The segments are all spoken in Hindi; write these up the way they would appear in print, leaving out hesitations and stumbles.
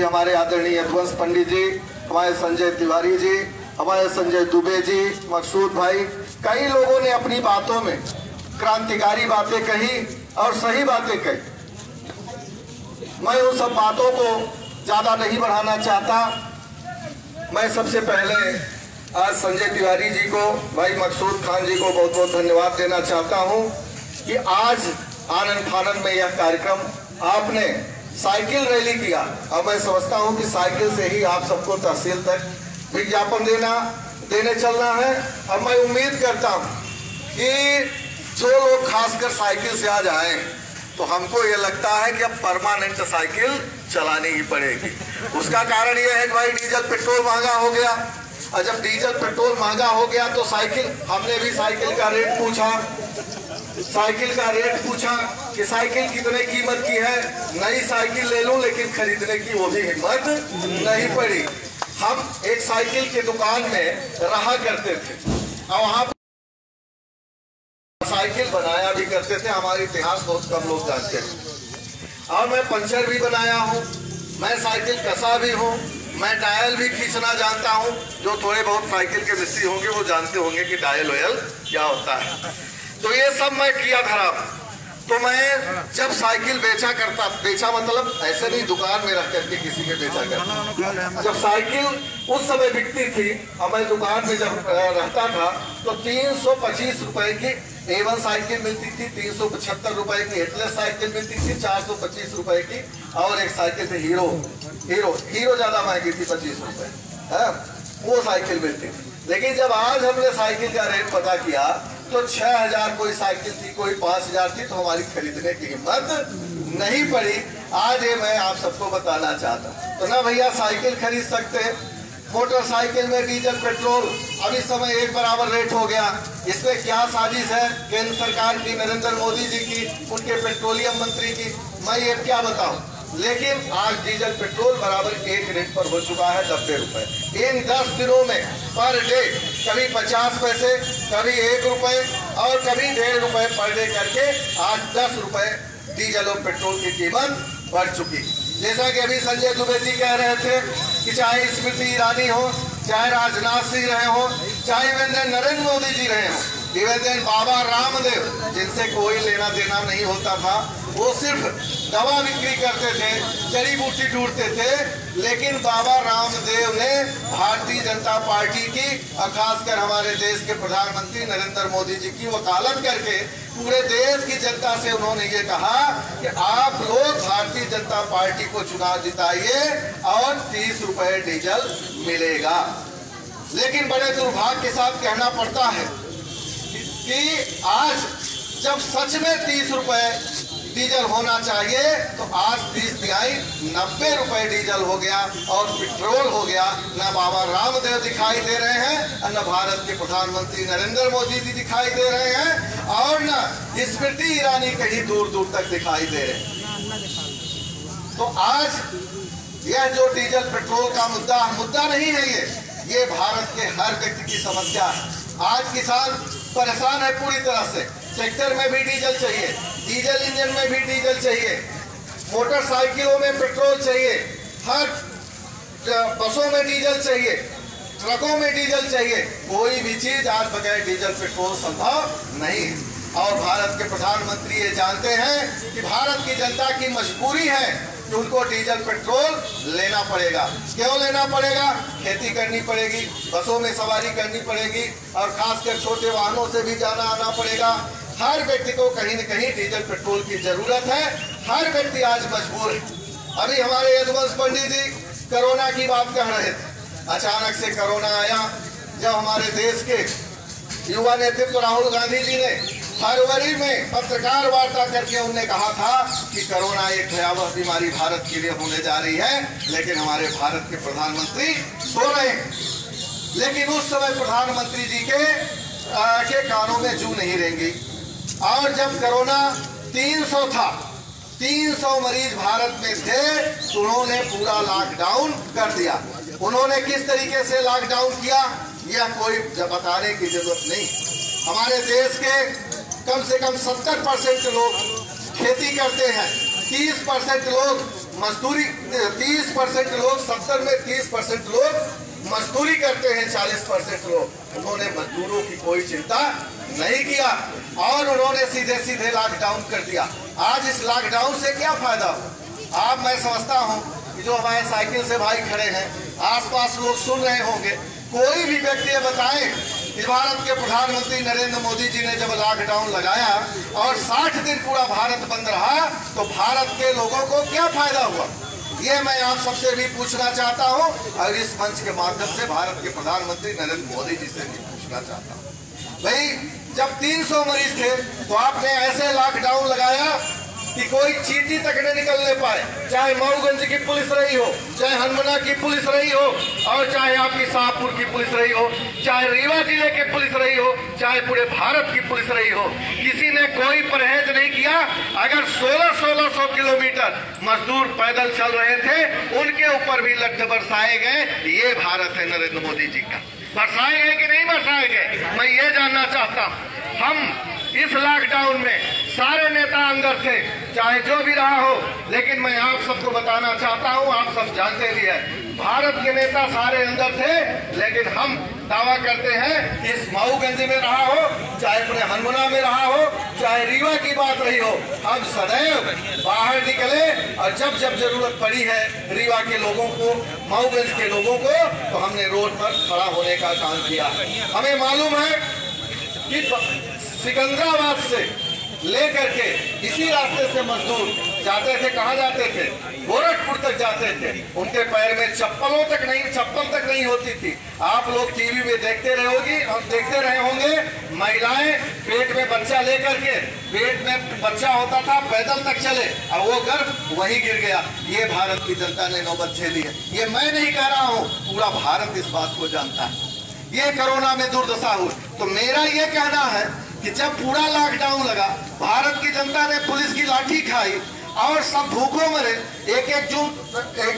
हमारे आदरणीय यदुवंश पंडित जी, हमारे संजय तिवारी जी, हमारे संजय दुबे जी, मकसूद भाई, कई लोगों ने अपनी बातों में क्रांतिकारी बातें कही और सही बातें कही। मैं उन सब बातों को ज्यादा नहीं बढ़ाना चाहता। मैं सबसे पहले आज संजय तिवारी जी को, भाई मकसूद खान जी को बहुत बहुत धन्यवाद देना चाहता हूं कि आज आनंद फानंद में यह कार्यक्रम आपने साइकिल रैली किया और मैं समझता हूं कि साइकिल से ही आप सबको तहसील तक विज्ञापन देने चलना है। और मैं उम्मीद करता हूं कि जो लोग खासकर साइकिल से आ जाएं तो हमको ये लगता है कि अब परमानेंट साइकिल चलानी ही पड़ेगी। उसका कारण ये है कि भाई डीजल पेट्रोल महंगा हो गया, और जब डीजल पेट्रोल महंगा हो गया तो साइकिल, हमने भी साइकिल का रेट पूछा कि साइकिल कितने कीमत की है। नई साइकिल ले लूं लेकिन खरीदने की वो भी हिम्मत नहीं पड़ी। हम एक साइकिल की दुकान में रहा करते थे और वहां साइकिल बनाया भी करते थे। हमारा इतिहास बहुत कम लोग जानते हैं। और मैं पंचर भी बनाया हूँ, मैं साइकिल कसा भी हूँ, मैं डायल भी खींचना जानता हूँ। जो थोड़े बहुत साइकिल के मिस्त्री होंगे वो जानते होंगे कि डायल ऑयल क्या होता है। तो ये सब मैं किया धरा। तो मैं जब साइकिल बेचा मतलब ऐसे नहीं दुकान में रख करके किसी के बेचा करता। जब साइकिल उस समय बिकती थी और मैं दुकान में जब रहता था तो 325 रुपए की A1 साइकिल मिलती थी, 375 रुपए की हिटलर साइकिल मिलती थी, 425 रुपए की और एक साइकिल थी हीरो ज्यादा महंगी थी, 25 रुपए वो साइकिल मिलती थी। लेकिन जब आज हमने साइकिल का रेट पता किया तो 6000 कोई साइकिल थी, कोई 5000 थी, तो हमारी खरीदने की हिम्मत नहीं पड़ी। आज ये मैं आप सबको बताना चाहता तो ना भैया साइकिल खरीद सकते हैं। मोटरसाइकिल में डीजल पेट्रोल अब इस समय एक बराबर रेट हो गया। इसमें क्या साजिश है केंद्र सरकार की, नरेंद्र मोदी जी की, उनके पेट्रोलियम मंत्री की, मैं ये क्या बताऊं। लेकिन आज डीजल पेट्रोल बराबर एक रेट पर हो चुका है 90 रुपए। इन 10 दिनों में पर डे कभी 50 पैसे, कभी 1 रुपए और कभी 1.5 रुपए पर डे करके आज 10 रुपए डीजल और पेट्रोल की कीमत बढ़ चुकी। जैसा कि अभी संजय दुबे जी कह रहे थे कि चाहे स्मृति ईरानी हो, चाहे राजनाथ सिंह रहे हो, चाहे नरेंद्र मोदी जी रहे हो, इवन बाबा रामदेव जिनसे कोई लेना देना नहीं होता था, वो सिर्फ दवा बिक्री करते थे, जड़ी बूटी ढूंढते थे। लेकिन बाबा रामदेव ने भारतीय जनता पार्टी की और खासकर हमारे देश के प्रधानमंत्री नरेंद्र मोदी जी की वकालत करके पूरे देश की जनता से उन्होंने ये कहा कि आप लोग भारतीय जनता पार्टी को चुनाव जिताइए और 30 रुपए डीजल मिलेगा। लेकिन बड़े दुर्भाग्य के साथ कहना पड़ता है कि आज जब सच में 30 रुपए डीजल होना चाहिए तो आज 30 तिहाई 90 रुपए डीजल हो गया और पेट्रोल हो गया। न बाबा रामदेव दिखाई दे रहे हैं और न भारत के प्रधानमंत्री नरेंद्र मोदी जी दिखाई दे रहे हैं और न स्मृति ईरानी कहीं दूर दूर तक दिखाई दे रहे हैं। तो आज यह जो डीजल पेट्रोल का मुद्दा नहीं है, ये भारत के हर व्यक्ति की समस्या है। आज किसान परेशान है पूरी तरह से। ट्रैक्टर में भी डीजल चाहिए, डीजल इंजन में भी डीजल चाहिए, मोटरसाइकिलों में पेट्रोल चाहिए, हर बसों में डीजल चाहिए, ट्रकों में डीजल चाहिए। कोई भी चीज आज बगैर डीजल पेट्रोल संभव नहीं। और भारत के प्रधानमंत्री ये जानते हैं कि भारत की जनता की मजबूरी है कि उनको डीजल पेट्रोल लेना पड़ेगा। क्यों लेना पड़ेगा? खेती करनी पड़ेगी, बसों में सवारी करनी पड़ेगी और खासकर छोटे वाहनों से भी जाना आना पड़ेगा। हर व्यक्ति को कहीं न कहीं डीजल पेट्रोल की जरूरत है। हर व्यक्ति आज मजबूर है। अभी हमारे यदुवंश पंडित जी कोरोना की बात कह रहे थे। अचानक से कोरोना आया। जब हमारे देश के युवा नेतृत्व राहुल गांधी जी ने फरवरी में पत्रकार वार्ता करके उन्होंने कहा था कि कोरोना एक भयावह बीमारी भारत के लिए होने जा रही है, लेकिन हमारे भारत के प्रधानमंत्री सो रहे हैं। लेकिन उस समय प्रधानमंत्री जी के कानों में जू नहीं रेंगी। और जब कोरोना 300 था, 300 मरीज भारत में थे, तो उन्होंने पूरा लॉकडाउन कर दिया। उन्होंने किस तरीके से लॉकडाउन किया यह कोई बताने की जरूरत नहीं। हमारे देश के कम से कम 70% लोग खेती करते हैं, 30% लोग मजदूरी 30% लोग, 70 में 30% लोग मजदूरी करते हैं, 40% लोग। उन्होंने मजदूरों की कोई चिंता नहीं किया और उन्होंने सीधे सीधे लॉकडाउन कर दिया। आज इस लॉकडाउन से क्या फायदा हो? आप, मैं समझता हूं कि जो हमारे साइकिल से भाई खड़े हैं, आसपास लोग सुन रहे होंगे, कोई भी व्यक्ति ये बताए कि भारत के प्रधानमंत्री नरेंद्र मोदी जी ने जब लॉकडाउन लगाया और 60 दिन पूरा भारत बंद रहा तो भारत के लोगों को क्या फायदा हुआ? ये मैं आप सबसे भी पूछना चाहता हूं और इस मंच के माध्यम से भारत के प्रधानमंत्री नरेंद्र मोदी जी से भी पूछना चाहता हूं। भाई, जब 300 मरीज थे तो आपने ऐसे लॉकडाउन लगाया कि कोई चींटी तक न निकलने पाए, चाहे मऊगंज की पुलिस रही हो, चाहे हनुमाना की पुलिस रही हो, और चाहे आपकी शाहपुर की पुलिस रही हो, चाहे रीवा जिले की पुलिस रही हो, चाहे पूरे भारत की पुलिस रही हो, किसी ने कोई परहेज नहीं किया। अगर 1600 किलोमीटर मजदूर पैदल चल रहे थे, उनके ऊपर भी लठ बरसाए गए। ये भारत है नरेंद्र मोदी जी का। बरसाए गए कि नहीं बरसाए गए, मैं ये जानना चाहता हूँ। हम इस लॉकडाउन में सारे नेता अंदर थे, चाहे जो भी रहा हो, लेकिन मैं आप सबको बताना चाहता हूं, आप सब जानते भी हैं, भारत के नेता सारे अंदर थे। लेकिन हम दावा करते हैं कि इस मऊगंज में रहा हो, चाहे पूरे हनुमाना में रहा हो, चाहे रीवा की बात रही हो, हम सदैव बाहर निकले और जब जब जरूरत पड़ी है रीवा के लोगों को, मऊगंज के लोगों को, तो हमने रोड पर खड़ा होने का काम किया। हमें मालूम है कि सिकंदराबाद से लेकर के इसी रास्ते से मजदूर जाते थे। कहाँ जाते थे? गोरखपुर तक जाते थे। उनके पैर में चप्पल तक नहीं होती थी। आप लोग टीवी में देखते रहे होंगे, महिलाएं पेट में बच्चा लेकर के, पेट में बच्चा होता था, पैदल तक चले और वो गर्भ वहीं गिर गया। ये भारत की जनता ने नौबत झेली है। ये मैं नहीं कह रहा हूँ, पूरा भारत इस बात को जानता है। ये कोरोना में दुर्दशा हुई। तो मेरा ये कहना है कि जब पूरा लॉकडाउन लगा, भारत की जनता ने पुलिस की लाठी खाई और सब भूखों मरे। एक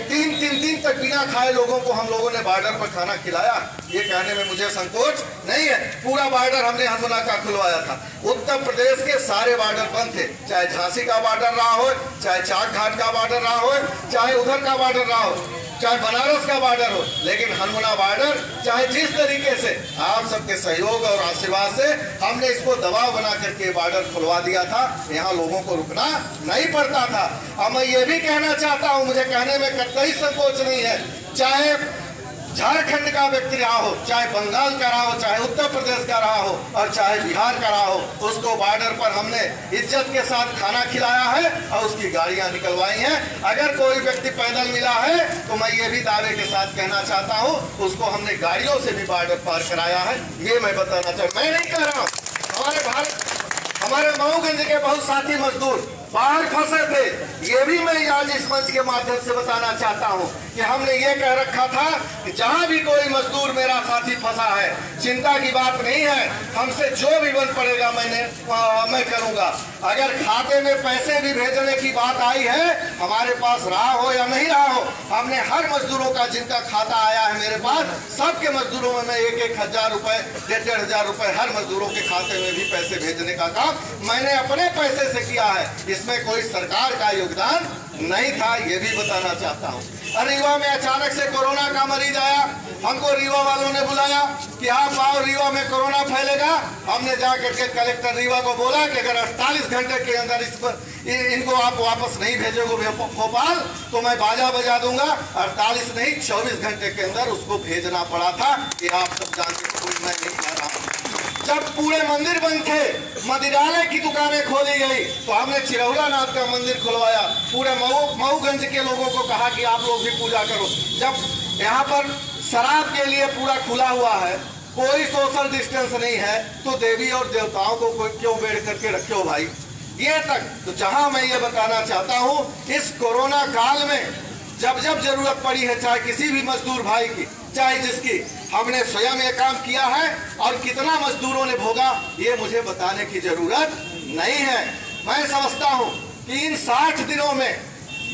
तीन दिन तक बिना खाए लोगों को हम लोगों ने बॉर्डर पर खाना खिलाया। ये कहने में मुझे संकोच नहीं है। पूरा बॉर्डर हमने हनुमाना का खुलवाया था। उत्तर प्रदेश के सारे बॉर्डर बंद थे, चाहे झांसी का बॉर्डर रहा हो, चाहे चाक घाट का बॉर्डर रहा हो, चाहे उधर का बॉर्डर रहा हो, चाहे बनारस का बॉर्डर हो, लेकिन हनुमाना बॉर्डर, चाहे जिस तरीके से आप सबके सहयोग और आशीर्वाद से हमने इसको दबाव बना करके बॉर्डर खुलवा दिया था, यहाँ लोगों को रुकना नहीं पड़ता था। अब मैं ये भी कहना चाहता हूँ, मुझे कहने में कतई संकोच नहीं है, चाहे झारखंड का व्यक्ति रहा हो, चाहे बंगाल का रहा हो, चाहे उत्तर प्रदेश का रहा हो और चाहे बिहार का रहा हो, उसको बॉर्डर पर हमने इज्जत के साथ खाना खिलाया है और उसकी गाड़ियां निकलवाई हैं। अगर कोई व्यक्ति पैदल मिला है तो मैं ये भी दावे के साथ कहना चाहता हूं, उसको हमने गाड़ियों से भी बॉर्डर पार कराया है। ये मैं बताना चाहता, मैं नहीं कह रहा हूँ। हमारे मऊगंज के बहुत साथी मजदूर बाहर फंसे थे। ये भी मैं आज इस मंच के माध्यम से बताना चाहता हूँ कि हमने ये कह रखा था कि जहाँ भी कोई मजदूर मेरा साथी फंसा है, चिंता की बात नहीं है, हमसे जो भी बन पड़ेगा मैं करूँगा। अगर खाते में पैसे भी भेजने की बात आई है, हमारे पास रहा हो या नहीं रहा हो, हमने हर मजदूरों का, जिनका खाता आया है मेरे पास, सबके मजदूरों में मैं 1,000 रुपए, 1,500 रुपए हर मजदूरों के खाते में भी पैसे भेजने का काम मैंने अपने पैसे से किया है। इसमें कोई सरकार का योगदान नहीं था, ये भी बताना चाहता हूँ। रीवा में अचानक से कोरोना का मरीज आया, हमको रीवा वालों ने बुलाया कि आप आओ, रीवा में कोरोना फैलेगा। हमने जाकर के कलेक्टर रीवा को बोला कि अगर 48 घंटे के अंदर इनको आप वापस नहीं भेजोगे भोपाल तो मैं बाजा बजा दूंगा। 48 नहीं, 24 घंटे के अंदर उसको भेजना पड़ा था। ये आप सब जानते, कोई मैं नहीं कह रहा हूँ। जब पूरे मंदिर बंद थे, मदिरालय की दुकानें खोली गई, तो हमने चिरौला नाथ का मंदिर खुलवाया। पूरे मऊगंज के लोगों को कहा कि आप लोग भी पूजा करो। जब यहाँ पर शराब के लिए पूरा खुला हुआ है, कोई सोशल डिस्टेंस नहीं है, तो देवी और देवताओं को कोई क्यों बेड़ करके रखे हो भाई? ये तक तो जहां मैं ये बताना चाहता हूं, इस कोरोना काल में जब जब जरूरत पड़ी है, चाहे किसी भी मजदूर भाई की, चाहे जिसकी, हमने स्वयं ये काम किया है और कितना मजदूरों ने भोगा, ये मुझे बताने की जरूरत नहीं है। मैं समझता हूं कि इन 60 दिनों में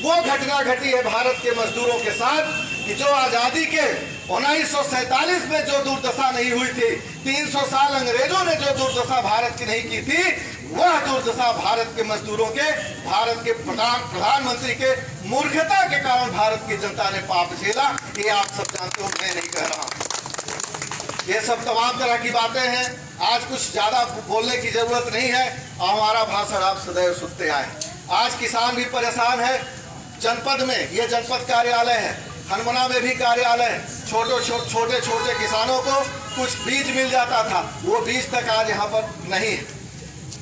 वो घटना घटी है भारत के मजदूरों के साथ कि जो आजादी के 1947 में जो दुर्दशा नहीं हुई थी, 300 साल अंग्रेजों ने जो दुर्दशा भारत की नहीं की थी, वह दुर्दशा भारत के मजदूरों के, भारत के प्रधानमंत्री के मूर्खता के कारण भारत की जनता ने पाप झेला। ये आप सब जानते हो, मैं नहीं कह रहा हूं। ये सब तमाम तरह की बातें हैं। आज कुछ ज्यादा बोलने की जरूरत नहीं है और हमारा भाषण आप सदैव सुनते आए। आज किसान भी परेशान है। जनपद में, ये जनपद कार्यालय है, हनुमाना में भी कार्यालय है। छोटे छोटे किसानों को कुछ बीज मिल जाता था, वो बीज तक आज यहाँ पर नहीं है।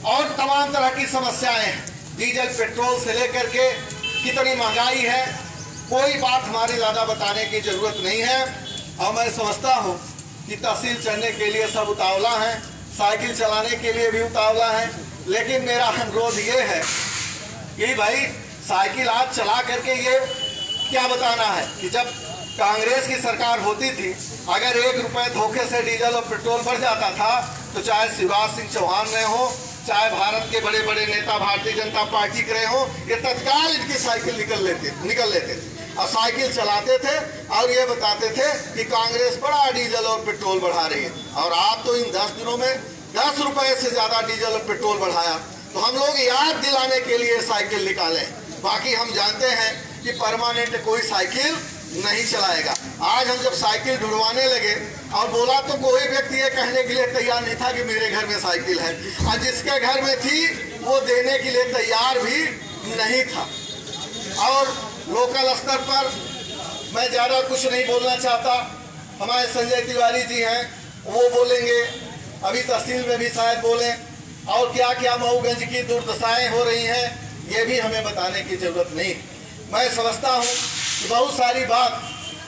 और तमाम तरह की समस्याएं हैं, डीजल पेट्रोल से लेकर के कितनी महंगाई है। कोई बात हमारी ज़्यादा बताने की जरूरत नहीं है। और मैं समझता हूँ कि तहसील चढ़ने के लिए सब उतावला हैं, साइकिल चलाने के लिए भी उतावला हैं। लेकिन मेरा अनुरोध ये है कि भाई साइकिल आज चला करके ये क्या बताना है कि जब कांग्रेस की सरकार होती थी, अगर 1 रुपए धोखे से डीजल और पेट्रोल बढ़ जाता था तो चाहे शिवराज सिंह चौहान रहे हो, चाहे भारत के बड़े बड़े नेता भारतीय जनता पार्टी के रहे हो, ये तत्काल इनकी साइकिल निकल लेते थे और साइकिल चलाते थे और ये बताते थे कि कांग्रेस बड़ा डीजल और पेट्रोल बढ़ा रही है। और आप तो इन 10 दिनों में 10 रुपए से ज्यादा डीजल और पेट्रोल बढ़ाया। तो हम लोग याद दिलाने के लिए साइकिल निकालें। बाकी हम जानते हैं कि परमानेंट कोई साइकिल नहीं चलाएगा। आज हम जब साइकिल ढूंढवाने लगे और बोला तो कोई व्यक्ति ये कहने के लिए तैयार नहीं था कि मेरे घर में साइकिल है, और जिसके घर में थी वो देने के लिए तैयार भी नहीं था। और लोकल स्तर पर मैं ज़्यादा कुछ नहीं बोलना चाहता, हमारे संजय तिवारी जी हैं, वो बोलेंगे, अभी तहसील में भी शायद बोलें, और क्या क्या मऊगंज की दुर्दशाएं हो रही हैं ये भी हमें बताने की जरूरत नहीं। मैं समझता हूँ कि बहुत सारी बात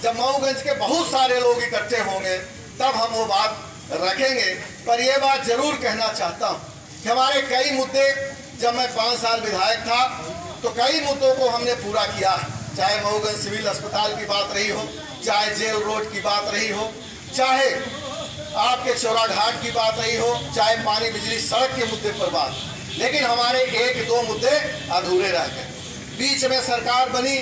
जब मऊगंज के बहुत सारे लोग इकट्ठे होंगे तब हम वो बात रखेंगे। पर ये बात जरूर कहना चाहता हूँ कि हमारे कई मुद्दे, जब मैं 5 साल विधायक था तो कई मुद्दों को हमने पूरा किया है। चाहे मऊगंज सिविल अस्पताल की बात रही हो, चाहे जेल रोड की बात रही हो, चाहे आपके चौराघाट की बात रही हो, चाहे पानी बिजली सड़क के मुद्दे पर बात। लेकिन हमारे 1-2 मुद्दे अधूरे रह गए। बीच में सरकार बनी,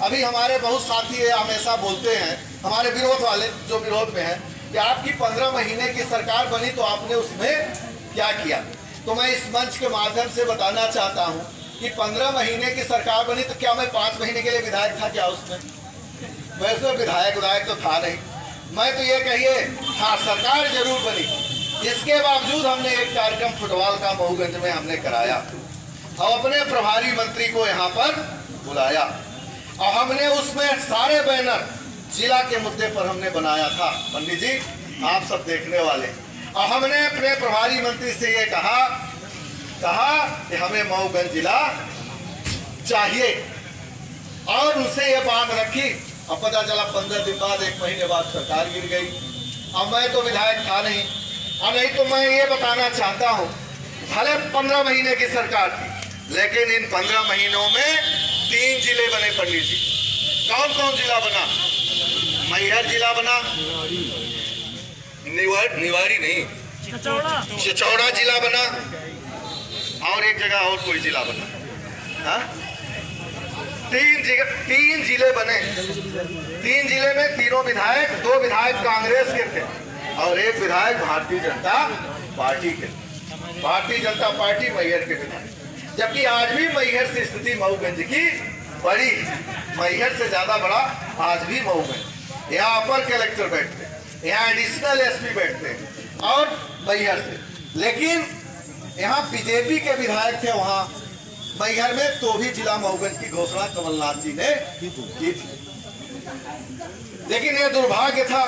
अभी हमारे बहुत साथी ये हमेशा बोलते हैं, हमारे विरोध वाले जो विरोध में हैं, कि आपकी 15 महीने की सरकार बनी तो आपने उसमें क्या किया। तो मैं इस मंच के माध्यम से बताना चाहता हूं कि 15 महीने की सरकार बनी तो क्या मैं 5 महीने के लिए विधायक था क्या उसमें? मैं उसमें विधायक तो था नहीं। मैं तो ये कहिए हाँ, सरकार जरूर बनी। इसके बावजूद हमने एक कार्यक्रम फुटबॉल का मऊगंज में हमने कराया और अपने प्रभारी मंत्री को यहाँ पर बुलाया और हमने उसमें सारे बैनर जिला के मुद्दे पर हमने बनाया था। पंडित जी आप सब देखने वाले, और हमने अपने प्रभारी मंत्री से ये कहा कि हमें मऊगंज जिला चाहिए, और उनसे ये बात रखी। अब पता चला 15 दिन बाद, 1 महीने बाद सरकार गिर गई। अब मैं तो विधायक था नहीं, और नहीं तो मैं ये बताना चाहता हूँ, भले 15 महीने की सरकार थी, लेकिन इन 15 महीनों में 3 जिले बने। पंडित जी कौन कौन जिला बना? मैहर जिला बना, निवाड़ी नहीं, चिचौड़ा जिला बना, और एक जगह और कोई जिला बना। हाँ, 3 जिले बने। 3 जिले में 3 विधायक, 2 विधायक कांग्रेस के थे और 1 विधायक भारतीय जनता पार्टी के। भारतीय जनता पार्टी मैहर के विधायक, जबकि आज भी मैहर से स्थिति मऊगंज की बड़ी, मैहर से ज्यादा बड़ा आज भी मऊगंज। यहाँ अपर कलेक्टर बैठते, यहाँ एडिशनल एसपी बैठते और मैहर से। लेकिन यहाँ बीजेपी के विधायक थे वहाँ मैहर में, तो भी जिला मऊगंज की घोषणा कमलनाथ जी ने की थी। लेकिन यह दुर्भाग्य था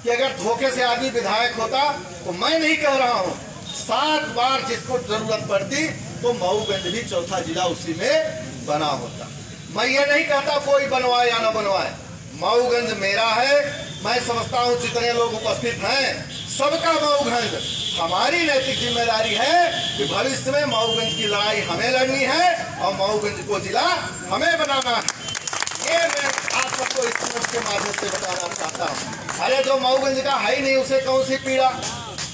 कि अगर धोखे से आदमी विधायक होता, तो मैं नहीं कह रहा हूँ, 7 बार जिसको जरूरत पड़ती तो मऊगंज भी चौथा जिला उसी में बना होता। मैं ये नहीं कहता कोई बनवाए या न बनवाए, मऊगंज मेरा है। मैं समझता हूँ जितने लोग उपस्थित हैं सबका मऊगंज। हमारी नैतिक जिम्मेदारी है कि भविष्य में मऊगंज की लड़ाई हमें लड़नी है और मऊगंज को जिला हमें बनाना है। ये मैं आप सबको इस मंच के माध्यम से बताना चाहता हूँ। अरे जो मऊगंज का है ही नहीं उसे कौन सी पीड़ा,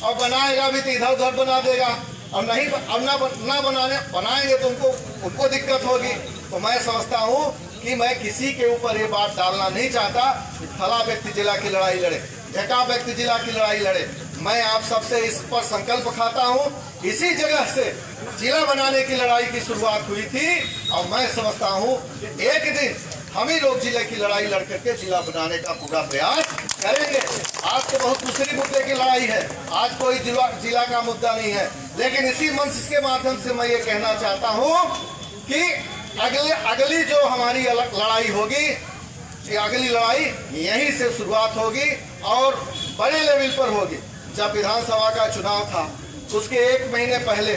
और बनाएगा भी तो इधर उधर बना देगा, और नहीं अब ना बनाएंगे तो उनको दिक्कत होगी। तो मैं समझता हूँ कि मैं किसी के ऊपर ये बात डालना नहीं चाहता कि फला व्यक्ति जिला की लड़ाई लड़े, ढेका व्यक्ति जिला की लड़ाई लड़े। मैं आप सबसे इस पर संकल्प खाता हूँ, इसी जगह से जिला बनाने की लड़ाई की शुरुआत हुई थी। और मैं समझता हूँ कि एक दिन हम ही लोग जिले की लड़ाई लड़ करके जिला बनाने का पूरा प्रयास करेंगे। आज तो बहुत दूसरी मुद्दे की लड़ाई है, आज कोई जिला का मुद्दा नहीं है। लेकिन इसी मंच के माध्यम से मैं ये कहना चाहता हूँ कि अगली जो हमारी लड़ाई होगी, अगली लड़ाई यहीं से शुरुआत होगी और बड़े लेवल पर होगी। जब विधानसभा का चुनाव था उसके 1 महीने पहले,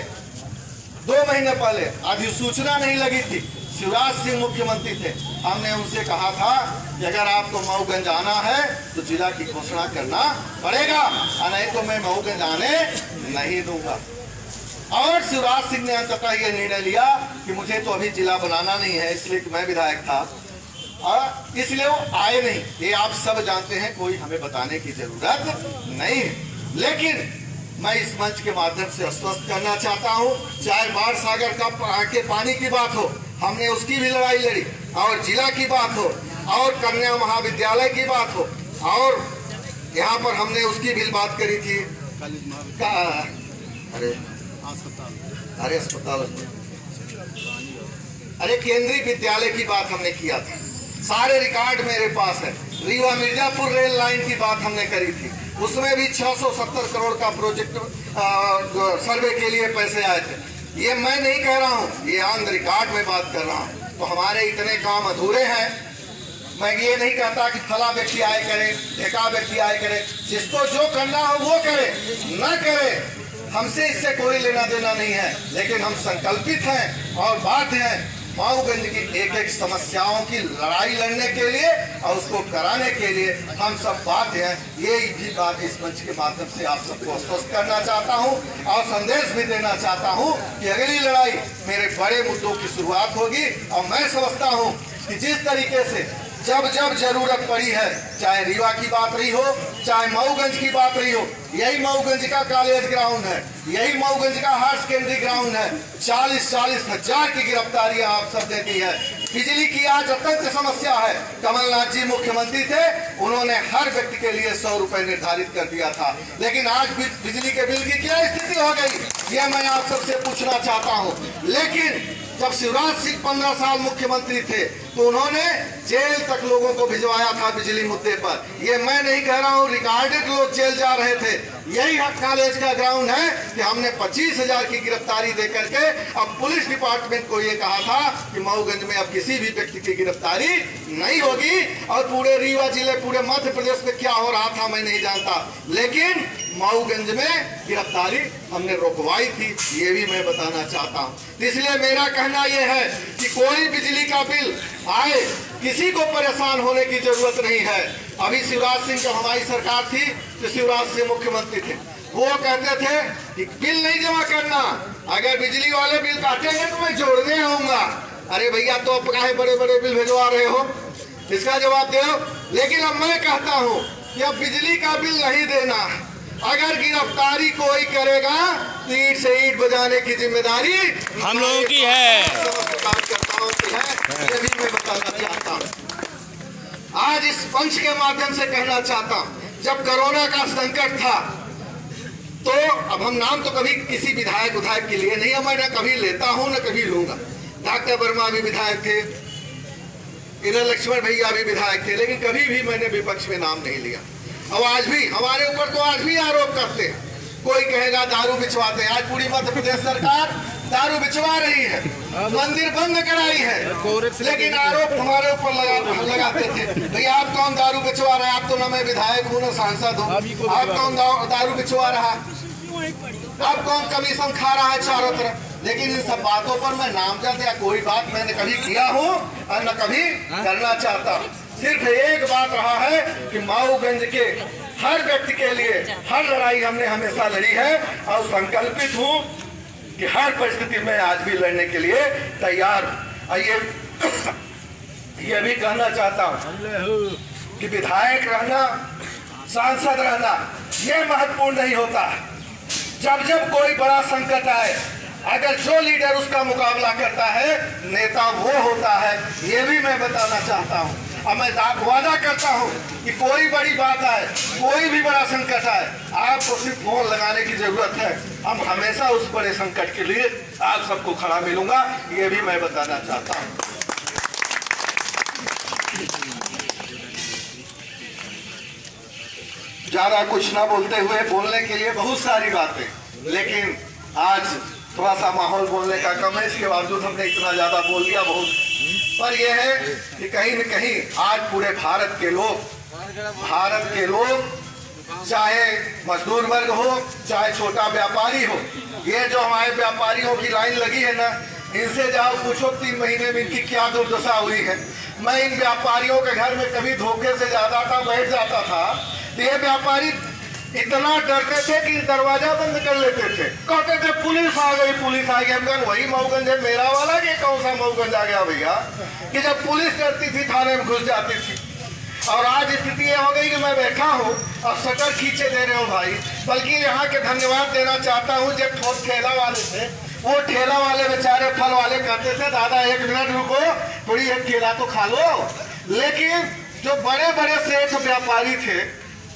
2 महीने पहले अधिसूचना नहीं लगी थी, शिवराज सिंह मुख्यमंत्री थे। हमने उनसे कहा था कि अगर आपको मऊगंज आना है तो जिला की घोषणा करना पड़ेगा, और नहीं तो मैं मऊगंज आने नहीं दूंगा। और शिवराज सिंह ने अंततः यह निर्णय लिया कि मुझे तो अभी जिला बनाना नहीं है, इसलिए कि मैं विधायक था, इसलिए वो आए नहीं। ये आप सब जानते हैं, कोई हमें बताने की जरूरत नहीं है। लेकिन मैं इस मंच के माध्यम से आश्वस्त करना चाहता हूँ, चाहे बाढ़ सागर का के पानी की बात हो, हमने उसकी भी लड़ाई लड़ी, और जिला की बात हो, और कन्या महाविद्यालय की बात हो, और यहाँ पर हमने उसकी भी बात करी थी, अरे केंद्रीय विद्यालय की बात हमने किया था, सारे रिकॉर्ड मेरे पास है। रीवा मिर्जापुर रेल लाइन की बात हमने करी थी, उसमें भी 670 करोड़ का प्रोजेक्ट सर्वे के लिए पैसे आए थे। ये मैं नहीं कह रहा हूँ, ये ऑन रिकॉर्ड में बात कर रहा हूँ। तो हमारे इतने काम अधूरे हैं। मैं ये नहीं कहता कि फला व्यक्ति आए करे, ढेका व्यक्ति आए करे, जिसको जो करना हो वो करे, न करे, हमसे इससे कोई लेना देना नहीं है। लेकिन हम संकल्पित हैं और बात है मऊगंज की एक एक समस्याओं की लड़ाई लड़ने के लिए और उसको कराने के लिए हम सब बात हैं। ये भी बात इस मंच के माध्यम से आप सबको आश्वस्त करना चाहता हूं और संदेश भी देना चाहता हूं कि अगली लड़ाई मेरे बड़े मुद्दों की शुरुआत होगी। और मैं समझता हूं कि जिस तरीके से जब जब जरूरत पड़ी है, चाहे रीवा की बात रही हो, चाहे मऊगंज की बात रही हो, यही मऊगंज का कॉलेज ग्राउंड है, यही मऊगंज का हायर सेकेंडरी ग्राउंड है। 40-40 हजार की गिरफ्तारियां आप सब देती है। बिजली की आज अत्यंत समस्या है। कमलनाथ जी मुख्यमंत्री थे, उन्होंने हर व्यक्ति के लिए 100 रुपए निर्धारित कर दिया था। लेकिन आज बिजली के बिल की क्या स्थिति हो गई, यह मैं आप सबसे पूछना चाहता हूँ। लेकिन जब शिवराज सिंह 15 साल मुख्यमंत्री थे तो उन्होंने जेल तक लोगों को भिजवाया था बिजली मुद्दे पर। ये मैं नहीं कह रहा हूँ, रिकॉर्डेड लोग जेल जा रहे थे। यही कॉलेज का ग्राउंड है कि हमने 25,000 की गिरफ्तारी दे करके अब पुलिस डिपार्टमेंट को ये कहा था कि मऊगंज में अब किसी भी व्यक्ति की गिरफ्तारी नहीं होगी। और पूरे रीवा जिले, पूरे मध्य प्रदेश में क्या हो रहा था मैं नहीं जानता, लेकिन मऊगंज में गिरफ्तारी हमने रोकवाई थी, ये भी मैं बताना चाहता हूँ। इसलिए मेरा कहना यह है कि कोई बिजली का बिल आए, किसी को परेशान होने की जरूरत नहीं है। अभी शिवराज सिंह जब हमारी सरकार थी तो शिवराज सिंह मुख्यमंत्री थे, वो कहते थे कि बिल नहीं जमा करना, अगर बिजली वाले बिल काटेंगे तो मैं जोड़ने आऊंगा। अरे भैया, तो अब काहे बड़े बड़े बिल भिजवा रहे हो, इसका जवाब दो। लेकिन अब मैं कहता हूँ कि अब बिजली का बिल नहीं देना, अगर गिरफ्तारी कोई करेगा तो ईंट से ईंट बजाने की जिम्मेदारी हम लोगों की है। ये भी मैं बताना चाहता हूँ। आज इस मंच के माध्यम से कहना चाहता हूँ, जब कोरोना का संकट था तो अब हम नाम तो कभी किसी विधायक उधायक के लिए नहीं, मैं न कभी लेता हूँ न कभी लूंगा। डॉक्टर वर्मा भी विधायक थे, इधर लक्ष्मण भैया भी विधायक थे, लेकिन कभी भी मैंने विपक्ष में नाम नहीं लिया। और आज भी हमारे ऊपर तो आज भी आरोप करते हैं, कोई कहेगा दारू बिचवाते हैं। आज पूरी मध्य प्रदेश सरकार दारू बिचवा रही है, मंदिर बंद कराई है, लेकिन आरोप हमारे ऊपर लगाते थे, भैया आप कौन दारू बिचवा रहे हैं, आप तो न मैं विधायक हूँ न सांसद हूँ, आप कौन दारू बिचवा रहा है, आप कौन कमीशन खा रहा है चारों तरफ। लेकिन इन सब बातों पर मैं नामजद या कोई बात मैंने कभी किया हूँ और न कभी करना चाहता हूँ। सिर्फ एक बात रहा है कि मऊगंज के हर व्यक्ति के लिए हर लड़ाई हमने हमेशा लड़ी है और संकल्पित हूँ कि हर परिस्थिति में आज भी लड़ने के लिए तैयार हूँ। ये भी कहना चाहता हूँ कि विधायक रहना, सांसद रहना ये महत्वपूर्ण नहीं होता। जब जब कोई बड़ा संकट आए, अगर जो लीडर उसका मुकाबला करता है, नेता वो होता है। ये भी मैं बताना चाहता हूँ। और मैं वादा करता हूँ कि कोई बड़ी बात आए, कोई भी बड़ा संकट आए, आपको सिर्फ फोन लगाने की जरूरत है। हम हमेशा उस बड़े संकट के लिए आप सबको खड़ा मिलूंगा, ये भी मैं बताना चाहता हूँ। ज्यादा कुछ ना बोलते हुए, बोलने के लिए बहुत सारी बातें, लेकिन आज थोड़ा सा माहौल बोलने का कम है, इसके बावजूद हमने इतना ज्यादा बोल दिया बहुत। पर यह है कि कहीं न कहीं आज पूरे भारत के लोग चाहे मजदूर वर्ग हो, चाहे छोटा व्यापारी हो, ये जो हमारे व्यापारियों की लाइन लगी है ना, इनसे जाओ पूछो 3 महीने में इनकी क्या दुर्दशा हुई है। मैं इन व्यापारियों के घर में कभी धोखे से जाता था, बैठ जाता था, तो ये व्यापारी इतना डरते थे कि दरवाजा बंद कर लेते थे, कहते थे पुलिस आ गई, पुलिस आ गई। हम कहा वही मऊगंज है मेरा वाला, कि कौन सा मऊगंज आ गया भैया, कि जब पुलिस डरती थी थाने में घुस जाती थी। और आज स्थिति ये हो गई कि मैं बैठा हूँ और शटर खींचे दे रहे हो भाई। बल्कि यहाँ के धन्यवाद देना चाहता हूँ जो ठेला वाले थे, वो ठेला वाले बेचारे फल वाले कहते थे दादा 1 मिनट रुको, थोड़ी एक केला तो खा लो। लेकिन जो बड़े बड़े सेठ व्यापारी थे,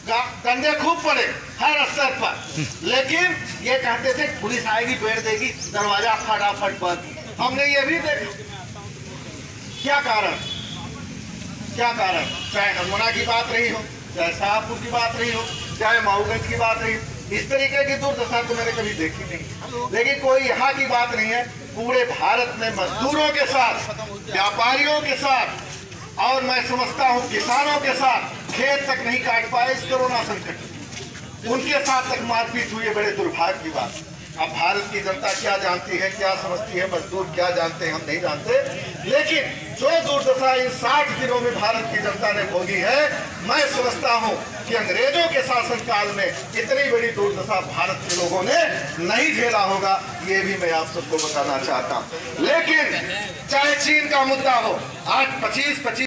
धंधे खूब पड़े हर स्तर पर, लेकिन ये कहते थे पुलिस आएगी पेड़ देगी, दरवाजा फटाफट बंद। हमने ये भी देखा, क्या कारण, चाहे हरमोना की बात रही हो, चाहे शाहपुर की बात रही हो, चाहे मऊगंज की बात रही हो, इस तरीके की दुर्दशा तो मैंने कभी देखी नहीं। लेकिन कोई यहाँ की बात नहीं है, पूरे भारत में मजदूरों के साथ, व्यापारियों के साथ, और मैं समझता हूँ किसानों के साथ खेत तक नहीं काट पाए इस कोरोना संकट, उनके साथ तक मारपीट हुई है। बड़े दुर्भाग्य की बात। अब भारत की जनता क्या जानती है, क्या समझती है, मजदूर क्या जानते हैं, हम नहीं जानते। लेकिन जो दुर्दशा इन 60 दिनों में भारत की जनता ने भोगी है, मैं समझता हूं कि अंग्रेजों के शासनकाल में इतनी बड़ी दुर्दशा भारत के लोगों ने नहीं झेला होगा, ये भी मैं आप सबको बताना चाहता हूं। लेकिन चाहे चीन का मुद्दा हो, आज 25